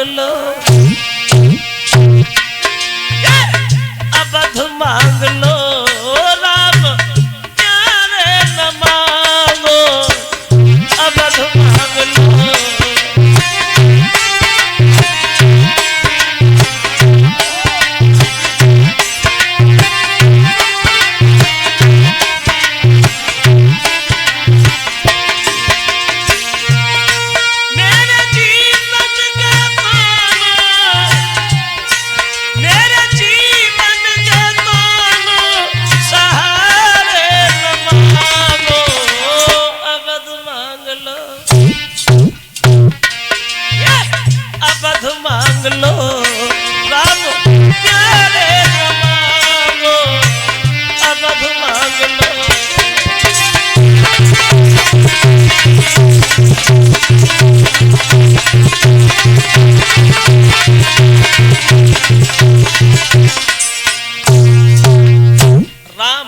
लो, अवध मांग लो, राम प्यारे न मांगो, अवध मांग लो।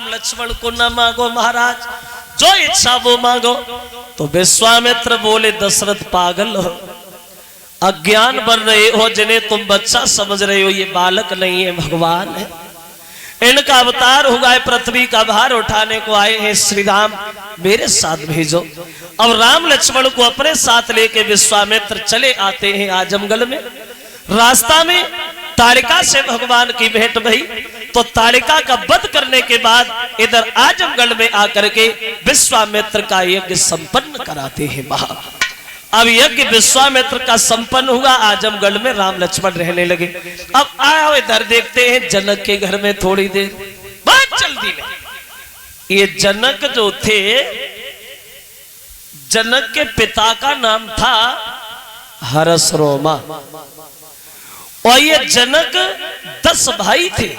लक्ष्मण को न मांगो महाराज, जो इच्छा वो मांगो। तो विश्वामित्र बोले दशरथ पागल हो, अज्ञान बन रहे हो, जिन्हें तुम बच्चा समझ रहे हो, ये बालक नहीं है, भगवान है। इनका अवतार हुआ है, पृथ्वी का भार उठाने को आए हैं। श्री राम मेरे साथ भेजो। अब राम लक्ष्मण को अपने साथ लेके विश्वामित्र चले आते हैं आजमगढ़ में। रास्ता में ताड़िका से भगवान की भेंट भई, तो ताड़िका का वध करने के बाद इधर आजमगढ़ में आकर के विश्वामित्र का यज्ञ संपन्न कराते हैं वहां। अब यज्ञ विश्वामित्र का संपन्न हुआ, आजमगढ़ में राम लक्ष्मण रहने लगे। अब आओ इधर देखते हैं जनक के घर में थोड़ी देर, बहुत जल्दी में। ये जनक जो थे, जनक के पिता का नाम था हरसरोमा, और ये जनक 10 भाई थे।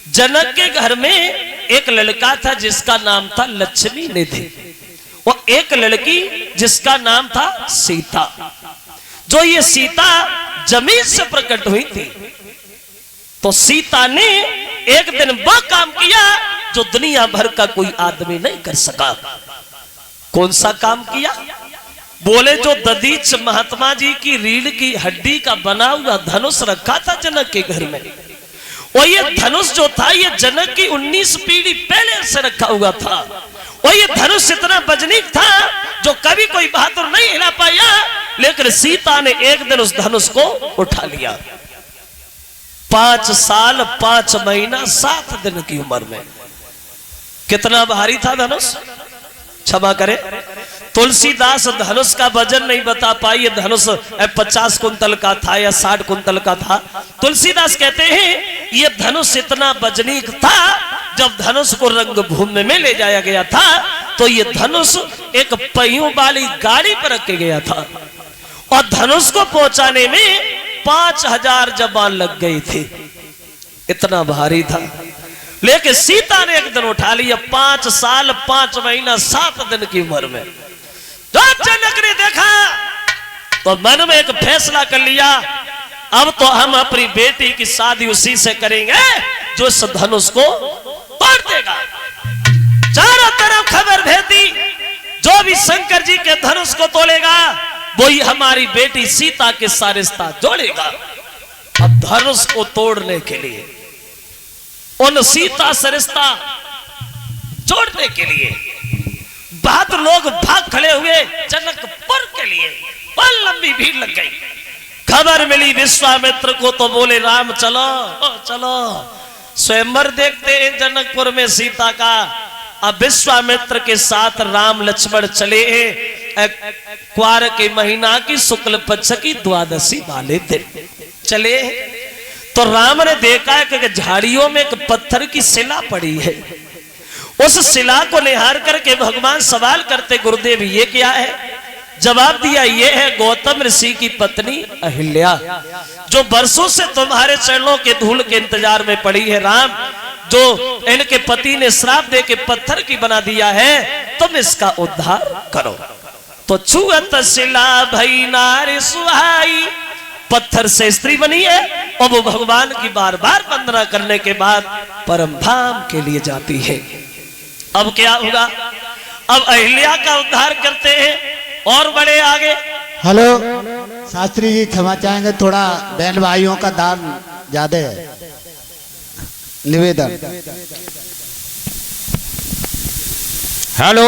जनक के घर में एक लड़का था जिसका नाम था लक्ष्मी निधि, और एक लड़की जिसका नाम था सीता। जो ये सीता जमीन से प्रकट हुई थी, तो सीता ने एक दिन वह काम किया जो दुनिया भर का कोई आदमी नहीं कर सका। कौन सा काम किया? बोले जो दधीच महात्मा जी की रीढ़ की हड्डी का बना हुआ धनुष रखा था जनक के घर में, और ये धनुष जो था ये जनक की 19 पीढ़ी पहले से रखा हुआ था। और ये धनुष इतना वजनीक था जो कभी कोई बहादुर नहीं हिला पाया, लेकिन सीता ने एक दिन उस धनुष को उठा लिया। 5 साल 5 महीना 7 दिन की उम्र में। कितना भारी था धनुष, क्षमा करे, तुलसीदास धनुष का वजन नहीं बता पाई, ये धनुष 50 कुंतल का था या 60 कुंतल का था। तुलसीदास कहते हैं ये धनुष इतना वजनीक था, जब धनुष को रंगभूमि में ले जाया गया था तो ये धनुष एक पहियों वाली गाड़ी पर रखे गया था, और धनुष को पहुंचाने में 5000 जवान लग गए थे, इतना भारी था। लेकिन सीता ने एक दिन उठा लिया, 5 साल 5 महीना 7 दिन की उम्र में। जब जनक ने देखा तो मन में एक फैसला कर लिया, अब तो हम अपनी बेटी की शादी उसी से करेंगे जो इस धनुष को तोड़ देगा। चारों तरफ खबर भेजी, जो भी शंकर जी के धनुष को तोड़ेगा वही हमारी बेटी सीता के साथ रिश्ता जोड़ेगा। अब धनुष को तोड़ने के लिए, उन सीता से रिश्ता जोड़ने के लिए बहादुर लोग भाग खड़े हुए जनकपुर के लिए। बहुत लंबी भीड़ लग गई। खबर मिली विश्वामित्र को, तो बोले राम चलो चलो स्वयंवर देखते हैं जनकपुर में सीता का। अब विश्वामित्र के साथ राम लक्ष्मण चले हैं। क्वार के महीना की शुक्ल पक्ष की द्वादशी वाले दिन चले। तो राम ने देखा है कि झाड़ियों में एक पत्थर की शिला पड़ी है। उस शिला को निहार करके भगवान सवाल करते, गुरुदेव ये क्या है? जवाब दिया, ये है गौतम ऋषि की पत्नी अहिल्या, जो वर्षों से तुम्हारे चरणों के धूल के इंतजार में पड़ी है। राम, जो इनके पति ने श्राप दे के पत्थर की बना दिया है, तुम इसका उद्धार करो। तो छुअत शिला भई नारी सुहाई, पत्थर से स्त्री बनी है, और वो भगवान की बार बार वंदना करने के बाद परम धाम के लिए जाती है। अब क्या होगा? अब अहिल्या का उद्धार करते हैं और बड़े आगे। हेलो शास्त्री जी, क्षमा चाहेंगे, थोड़ा बहन भाइयों का दान ज्यादा है, निवेदन। हेलो